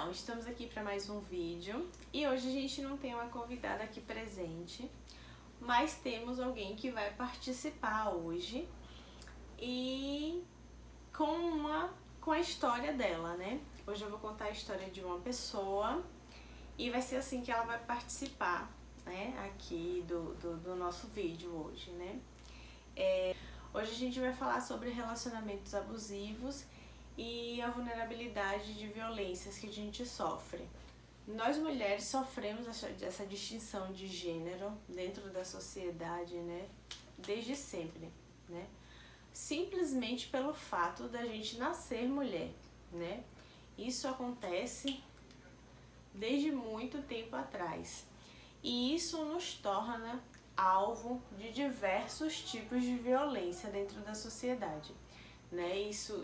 Então, estamos aqui para mais um vídeo e hoje a gente não tem uma convidada aqui presente, mas temos alguém que vai participar hoje e com a história dela, né? Hoje eu vou contar a história de uma pessoa e vai ser assim que ela vai participar, né? Aqui do nosso vídeo hoje, né? Hoje a gente vai falar sobre relacionamentos abusivos e a vulnerabilidade de violências que a gente sofre. Nós mulheres sofremos essa distinção de gênero dentro da sociedade, né? Desde sempre, né? Simplesmente pelo fato da gente nascer mulher, né? Isso acontece desde muito tempo atrás. E isso nos torna alvo de diversos tipos de violência dentro da sociedade, né? Isso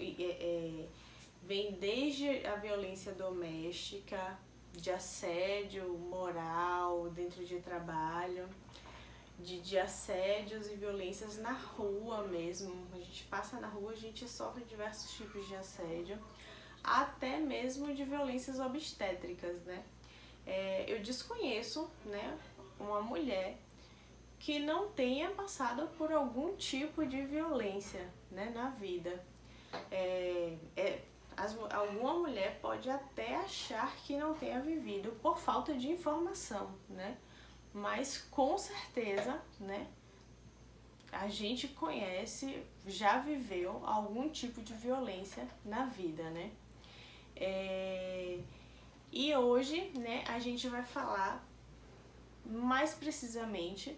vem desde a violência doméstica, de assédio moral dentro de trabalho, de assédios e violências na rua mesmo. A gente passa na rua, a gente sofre diversos tipos de assédio, até mesmo de violências obstétricas, né? Eu desconheço, né, uma mulher que não tenha passado por algum tipo de violência, né, na vida. Alguma mulher pode até achar que não tenha vivido por falta de informação, né? Mas com certeza, né, a gente conhece, já viveu algum tipo de violência na vida, né? E hoje, né, a gente vai falar mais precisamente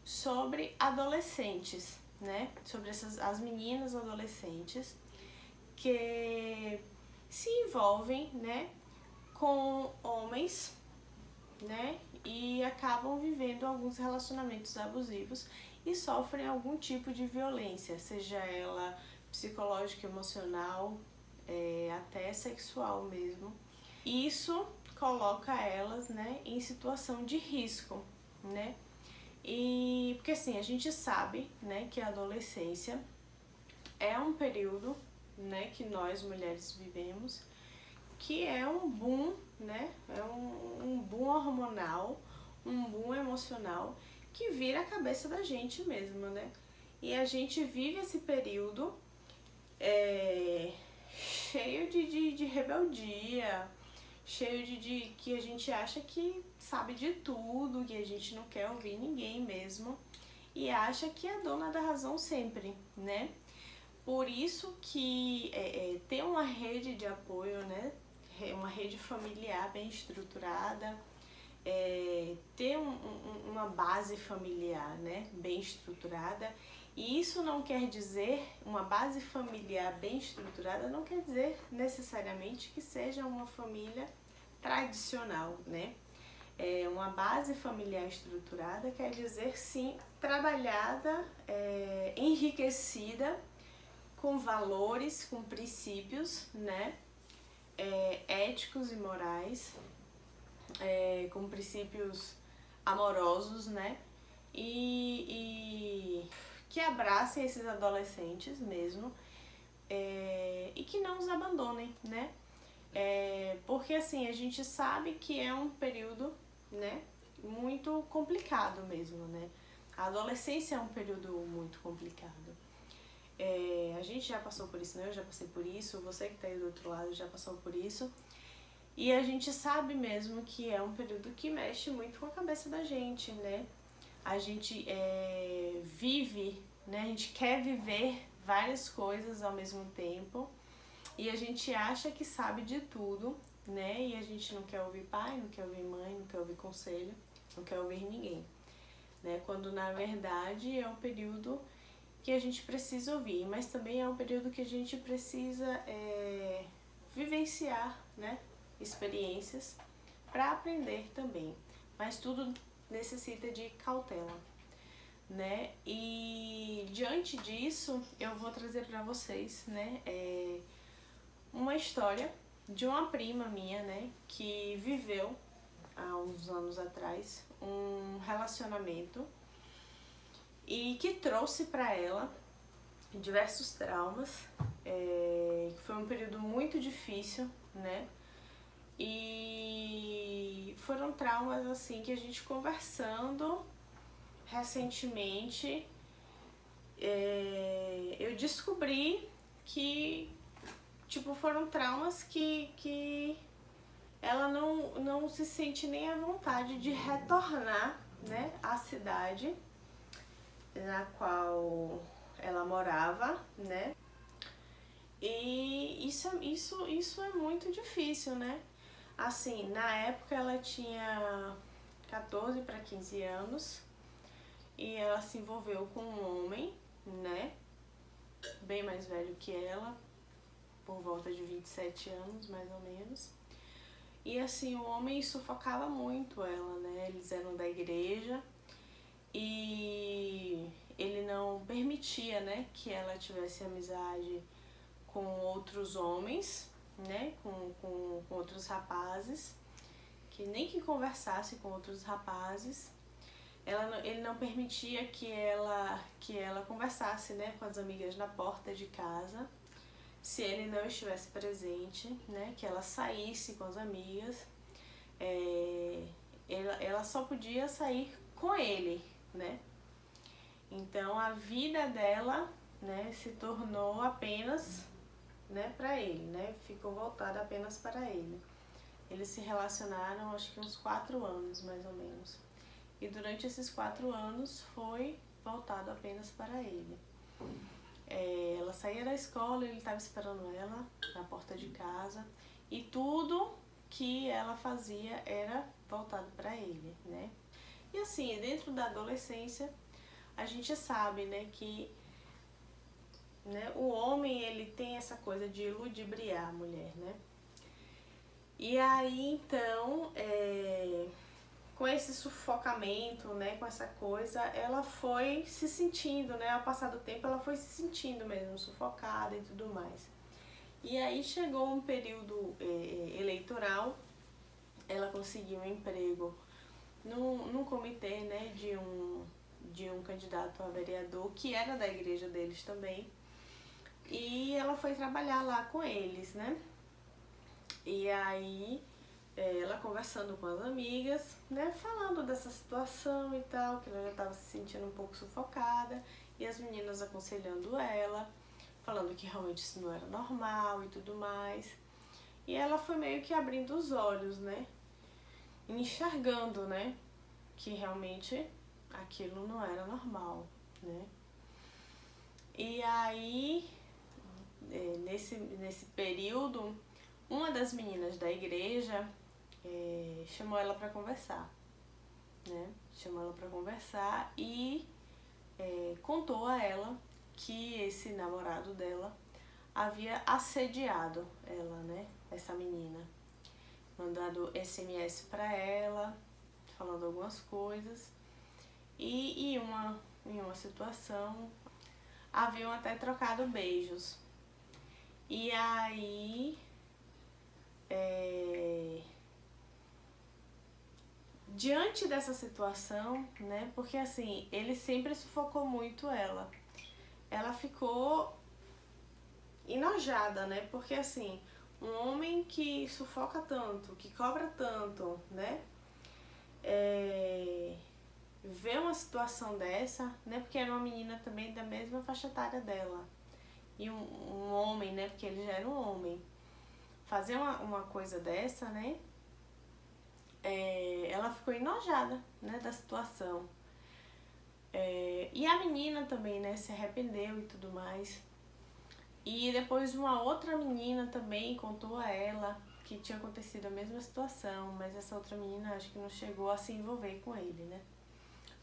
sobre adolescentes, né? Sobre as meninas adolescentes que se envolvem, né, com homens, né, e acabam vivendo alguns relacionamentos abusivos e sofrem algum tipo de violência, seja ela psicológica, emocional, até sexual mesmo. Isso coloca elas, né, em situação de risco, né? E porque assim, a gente sabe, né, que a adolescência é um período, né, que nós mulheres vivemos, que é um boom, né? É um boom hormonal, um boom emocional que vira a cabeça da gente mesmo, né? E a gente vive esse período cheio de rebeldia, cheio de que a gente acha que sabe de tudo, que a gente não quer ouvir ninguém mesmo e acha que é dona da razão sempre, né? Por isso que ter uma rede de apoio, né? Uma rede familiar bem estruturada, ter uma base familiar, né, bem estruturada. E isso não quer dizer, uma base familiar bem estruturada não quer dizer necessariamente que seja uma família tradicional, né? Uma base familiar estruturada quer dizer, sim, trabalhada, enriquecida com valores, com princípios, né, éticos e morais, com princípios amorosos, né, e que abracem esses adolescentes mesmo, e que não os abandonem, né, porque assim, a gente sabe que é um período, né, muito complicado mesmo, né, a adolescência é um período muito complicado. A gente já passou por isso, né? Eu já passei por isso, você que tá aí do outro lado já passou por isso. E a gente sabe mesmo que é um período que mexe muito com a cabeça da gente, né? A gente vive, né? A gente quer viver várias coisas ao mesmo tempo e a gente acha que sabe de tudo, né? E a gente não quer ouvir pai, não quer ouvir mãe, não quer ouvir conselho, não quer ouvir ninguém, né? Quando na verdade é um período que a gente precisa ouvir, mas também é um período que a gente precisa vivenciar, né, experiências para aprender também, mas tudo necessita de cautela, né? E diante disso eu vou trazer para vocês, né, uma história de uma prima minha, né, que viveu há uns anos atrás um relacionamento e que trouxe para ela diversos traumas, foi um período muito difícil, né? E foram traumas assim que a gente conversando recentemente, eu descobri que tipo, foram traumas que ela não se sente nem à vontade de retornar, né, à cidade na qual ela morava, né? E isso é muito difícil, né? Assim, na época ela tinha 14 para 15 anos e ela se envolveu com um homem, né? Bem mais velho que ela, por volta de 27 anos, mais ou menos. E assim, o homem sufocava muito ela, né? Eles eram da igreja e ele não permitia, né, que ela tivesse amizade com outros homens, né, com outros rapazes, que nem que conversasse com outros rapazes. Ele não permitia que ela conversasse, né, com as amigas na porta de casa, se ele não estivesse presente, né, que ela saísse com as amigas. Ela só podia sair com ele, né? Então a vida dela, né, se tornou apenas, né, para ele, né? Ficou voltada apenas para ele. Eles se relacionaram acho que uns 4 anos, mais ou menos. E durante esses 4 anos foi voltado apenas para ele. Ela saía da escola, ele estava esperando ela na porta de casa e tudo que ela fazia era voltado para ele, né? E assim, dentro da adolescência, a gente sabe, né, que, né, o homem ele tem essa coisa de ludibriar a mulher, né? E aí então, com esse sufocamento, né, com essa coisa, ela foi se sentindo, né, ao passar do tempo ela foi se sentindo mesmo sufocada e tudo mais. E aí chegou um período eleitoral, ela conseguiu um emprego num comitê, né, de um candidato a vereador que era da igreja deles também. E ela foi trabalhar lá com eles, né? E aí ela conversando com as amigas, né, falando dessa situação e tal, que ela já estava se sentindo um pouco sufocada, e as meninas aconselhando ela, falando que realmente isso não era normal e tudo mais. E ela foi meio que abrindo os olhos, né, enxergando, né, que realmente aquilo não era normal, né. E aí, nesse período, uma das meninas da igreja chamou ela para conversar, né? Chamou ela para conversar e contou a ela que esse namorado dela havia assediado ela, né? Essa menina, mandado SMS para ela, falando algumas coisas e em uma situação haviam até trocado beijos. E aí diante dessa situação, né, porque assim, ele sempre sufocou muito ela. Ela ficou enojada, né, porque assim, um homem que sufoca tanto, que cobra tanto, né, ver uma situação dessa, né, porque era uma menina também da mesma faixa etária dela, e um homem, né, porque ele já era um homem, fazer uma coisa dessa, né, ela ficou enojada, né, da situação. E a menina também, né, se arrependeu e tudo mais. E depois uma outra menina também contou a ela que tinha acontecido a mesma situação, mas essa outra menina acho que não chegou a se envolver com ele, né?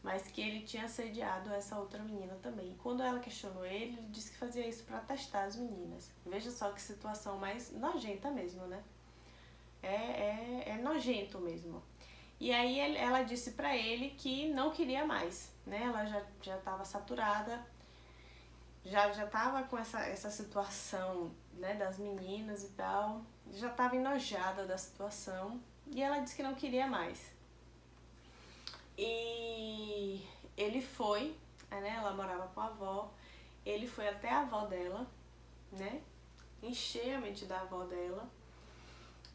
Mas que ele tinha assediado essa outra menina também. Quando ela questionou ele, ele disse que fazia isso para testar as meninas. Veja só que situação mais nojenta mesmo, né? É nojento mesmo. E aí ela disse pra ele que não queria mais, né? Ela já estava saturada, já estava com essa situação, né, das meninas e tal, já estava enojada da situação e ela disse que não queria mais. E ele foi, né, ela morava com a avó, ele foi até a avó dela, né, encher a mente da avó dela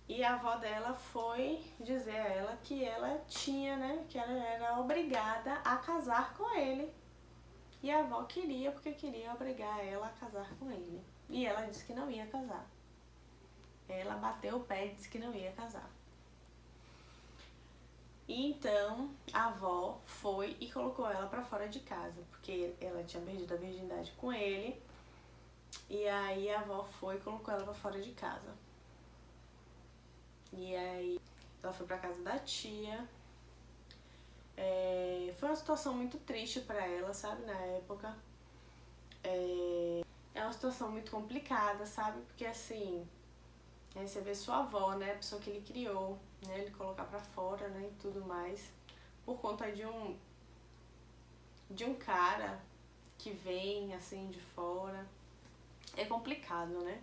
E a avó dela foi dizer a ela que ela tinha, né, que ela era obrigada a casar com ele. E a avó queria, porque queria obrigar ela a casar com ele. E ela disse que não ia casar. Ela bateu o pé e disse que não ia casar. E então a avó foi e colocou ela pra fora de casa, porque ela tinha perdido a virgindade com ele. E aí a avó foi e colocou ela pra fora de casa. E aí ela foi pra casa da tia. Foi uma situação muito triste pra ela, sabe, na época. É uma situação muito complicada, sabe? Porque assim, aí você vê sua avó, né, a pessoa que ele criou, né, ele colocar pra fora, né, e tudo mais, por conta de um cara que vem, assim, de fora. É complicado, né?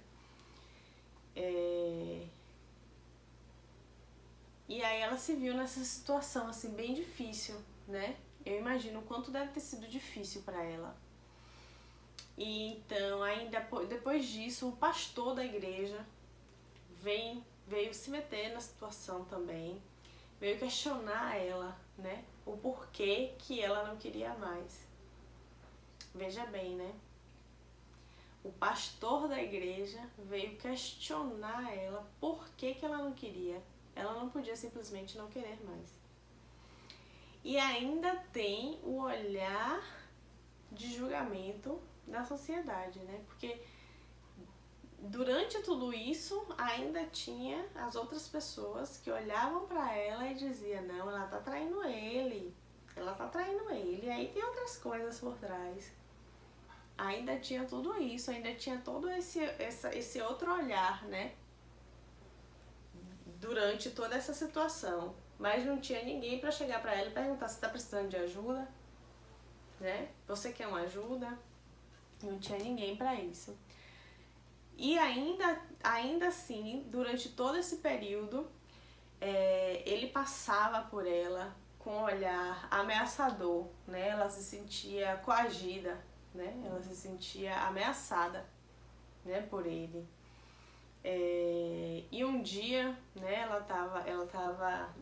E aí ela se viu nessa situação, assim, bem difícil, né? Eu imagino o quanto deve ter sido difícil pra ela. E então, ainda depois disso, o pastor da igreja veio se meter na situação também, veio questionar ela, né? O porquê que ela não queria mais. Veja bem, né? O pastor da igreja veio questionar ela por que ela não queria. Ela não podia simplesmente não querer mais. E ainda tem o olhar de julgamento da sociedade, né? Porque durante tudo isso ainda tinha as outras pessoas que olhavam pra ela e diziam: não, ela tá traindo ele. Ela tá traindo ele. E aí tem outras coisas por trás. Ainda tinha tudo isso, ainda tinha todo esse outro olhar, né? Durante toda essa situação. Mas não tinha ninguém pra chegar pra ela e perguntar se tá precisando de ajuda, né? Você quer uma ajuda? Não tinha ninguém pra isso. E ainda assim, durante todo esse período, ele passava por ela com um olhar ameaçador, né? Ela se sentia coagida, né? Ela se sentia ameaçada, né, por ele. E um dia, né, ela tava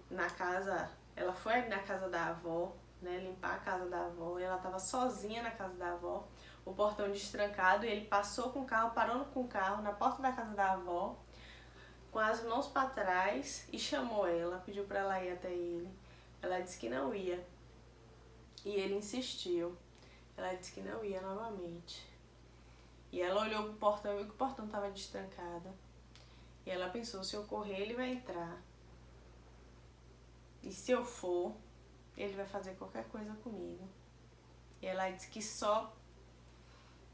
na casa, ela foi na casa da avó, né, limpar a casa da avó, e ela tava sozinha na casa da avó, o portão destrancado, e ele passou com o carro, parou com o carro na porta da casa da avó, com as mãos para trás, e chamou ela, pediu para ela ir até ele. Ela disse que não ia, e ele insistiu. Ela disse que não ia novamente. E ela olhou pro portão e viu que o portão estava destrancado. E ela pensou: se eu correr, ele vai entrar. E se eu for, ele vai fazer qualquer coisa comigo. E ela disse que só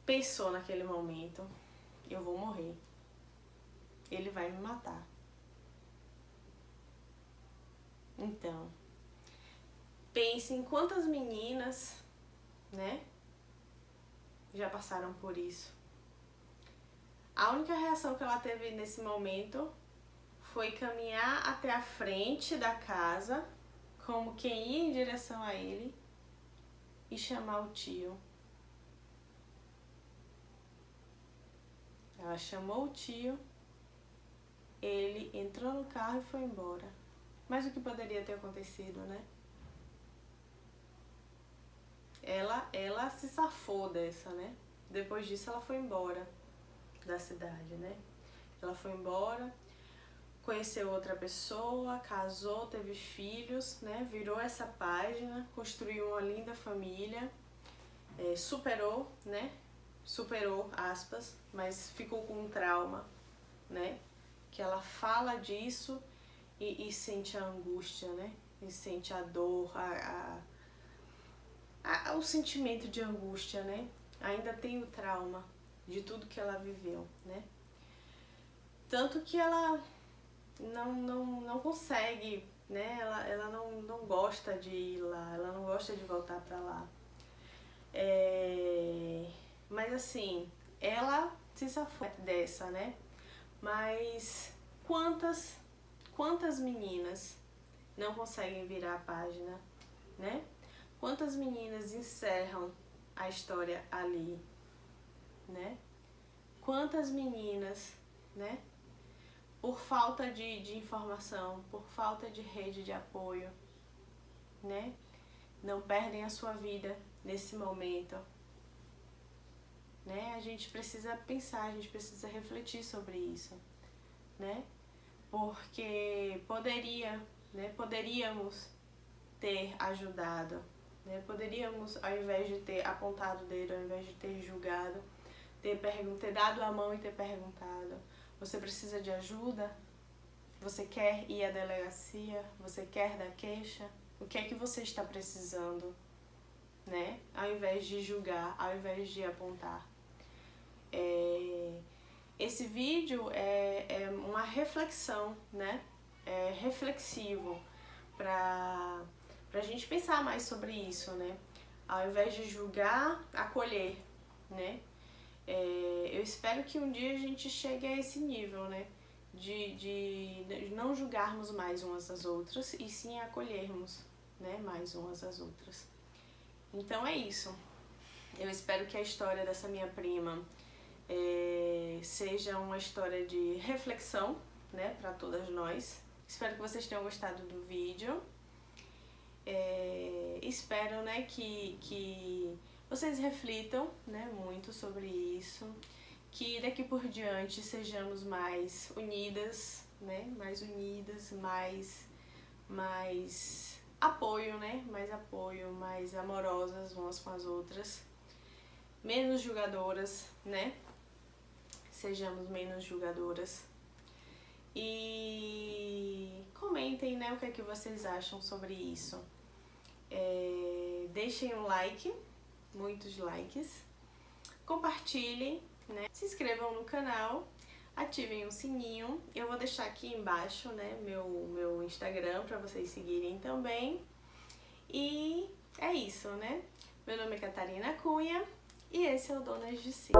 pensou naquele momento: eu vou morrer. Ele vai me matar. Então, pense em quantas meninas, né, já passaram por isso. A única reação que ela teve nesse momento foi caminhar até a frente da casa, como quem ia em direção a ele, e chamar o tio. Ela chamou o tio, ele entrou no carro e foi embora. Mas o que poderia ter acontecido, né? Ela se safou dessa, né? Depois disso ela foi embora da cidade, né? Ela foi embora, conheceu outra pessoa, casou, teve filhos, né? Virou essa página, construiu uma linda família, superou, né? Superou, aspas, mas ficou com um trauma, né? Que ela fala disso e sente a angústia, né? E sente a dor, o sentimento de angústia, né? Ainda tem o trauma de tudo que ela viveu, né? Tanto que ela não consegue, né? Ela não gosta de ir lá, ela não gosta de voltar pra lá. Mas assim, ela se safou dessa, né? Mas quantas meninas não conseguem virar a página, né? Quantas meninas encerram a história ali, né? Quantas meninas, né? por falta de informação, por falta de rede de apoio, né? Não perdem a sua vida nesse momento, né? A gente precisa pensar, a gente precisa refletir sobre isso, né? Porque poderíamos ter ajudado, né? Poderíamos, ao invés de ter apontado o dedo, ao invés de ter julgado, ter dado a mão e ter perguntado: você precisa de ajuda? Você quer ir à delegacia? Você quer dar queixa? O que é que você está precisando? Né? Ao invés de julgar, ao invés de apontar. Esse vídeo é uma reflexão, né? É reflexivo para a gente pensar mais sobre isso, né? Ao invés de julgar, acolher, né? Eu espero que um dia a gente chegue a esse nível, né? De não julgarmos mais umas às outras e sim acolhermos, né? Mais umas às outras. Então é isso. Eu espero que a história dessa minha prima seja uma história de reflexão, né? Para todas nós. Espero que vocês tenham gostado do vídeo. Espero, né, que vocês reflitam, né, muito sobre isso, que daqui por diante sejamos mais unidas, né, mais apoio, né, mais apoio, mais amorosas umas com as outras, menos julgadoras, né, sejamos menos julgadoras. E comentem, né, o que é que vocês acham sobre isso. Deixem um like, muitos likes, compartilhem, né? Se inscrevam no canal, ativem o sininho. Eu vou deixar aqui embaixo, né, meu Instagram para vocês seguirem também. E é isso, né? Meu nome é Catarina Cunha e esse é o Donas de Si.